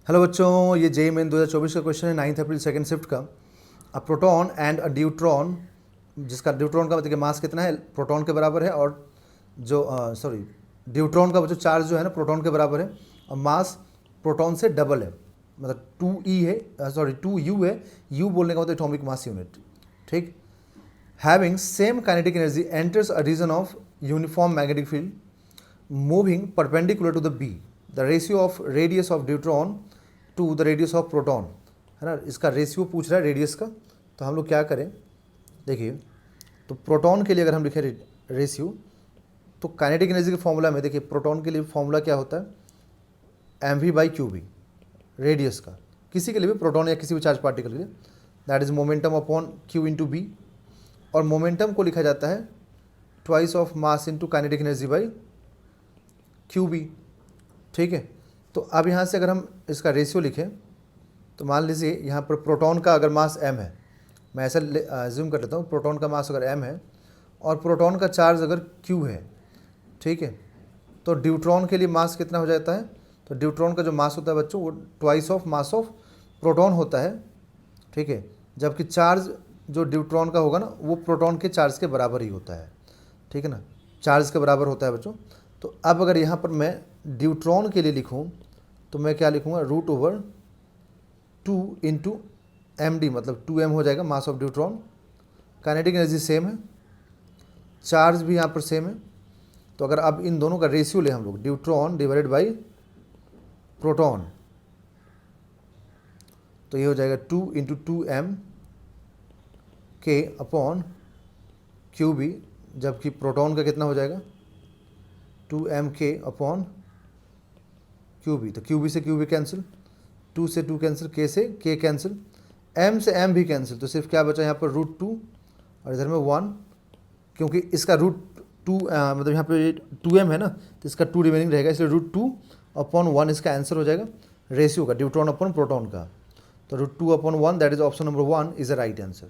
Hello बच्चों, ये JEE main 2024 का क्वेश्चन है 9 अप्रैल सेकंड शिफ्ट का। A proton and a deuteron, जिसका ड्यूट्रॉन का मतलब कि मास कितना है प्रोटॉन के बराबर है, और जो ड्यूट्रॉन का जो चार्ज जो है ना प्रोटॉन के बराबर है, और मास प्रोटॉन से डबल है, मतलब 2E है, 2U है। U बोलने का मतलब एटॉमिक मास यूनिट, ठीक। Having same kinetic energy enters a region of uniform magnetic field moving perpendicular to the B, the ratio of radius of deuteron to the radius of proton, है ना। इसका ratio पूछ रहा है radius का, तो हम लोग क्या करें, देखिए। तो प्रोटॉन के लिए अगर हम लिखें रेशियो, तो काइनेटिक एनर्जी के फॉर्मूला में देखिए प्रोटॉन के लिए फॉर्मूला क्या होता है, mv/qb, रेडियस का, किसी के लिए भी, प्रोटॉन या किसी भी चार्ज पार्टिकल के लिए, that is momentum upon q into B. और मोमेंटम को लिखा जाता है twice of mass into kinetic energy by qb, ठीक है। तो अब यहाँ से अगर हम इसका रेशियो लिखें, तो मान लीजिए यहाँ पर प्रोटॉन का अगर मास m है, मैं ऐसा एज्यूम कर लेता हूँ, प्रोटॉन का मास अगर m है और प्रोटॉन का चार्ज अगर q है, ठीक है। तो ड्यूट्रॉन के लिए मास कितना हो जाता है, तो ड्यूट्रॉन का जो मास होता है बच्चों, वो twice of mass of proton होता है, ठीक है। जबकि चार्ज जो ड्यूट्रॉन का होगा ना, वो प्रोटॉन के चार्ज के बराबर ही होता है, ठीक है ना, चार्ज के बराबर होता है बच्चों। तो अब अगर यहाँ पर मैं ड्यूट्रॉन के लिए लिखूँ, तो मैं क्या लिखूँगा, √2 इंटू md, मतलब 2m हो जाएगा mass of deuteron. Kinetic energy same है, चार्ज भी यहाँ पर सेम है। तो अगर अब इन दोनों का रेशियो ले हम लोग, ड्यूट्रॉन डिवाइडेड बाई प्रोटॉन, तो ये हो जाएगा 2 इंटू 2m के अपॉन qb, जबकि प्रोटॉन का कितना हो जाएगा 2m के अपॉन qb। तो qb से qb कैंसिल, 2 से 2 कैंसिल, k से k कैंसिल, m से m भी कैंसिल, तो सिर्फ क्या बचा यहाँ पर √2 और इधर में 1, क्योंकि इसका √2 मतलब यहाँ पे 2m है ना, तो इसका 2 रिमेनिंग रहेगा, इसलिए √2 अपॉन 1 इसका आंसर हो जाएगा रेशियो का, ड्यूट्रॉन अपॉन प्रोटॉन का। तो √2 upon 1, that is option number 1 is the right answer.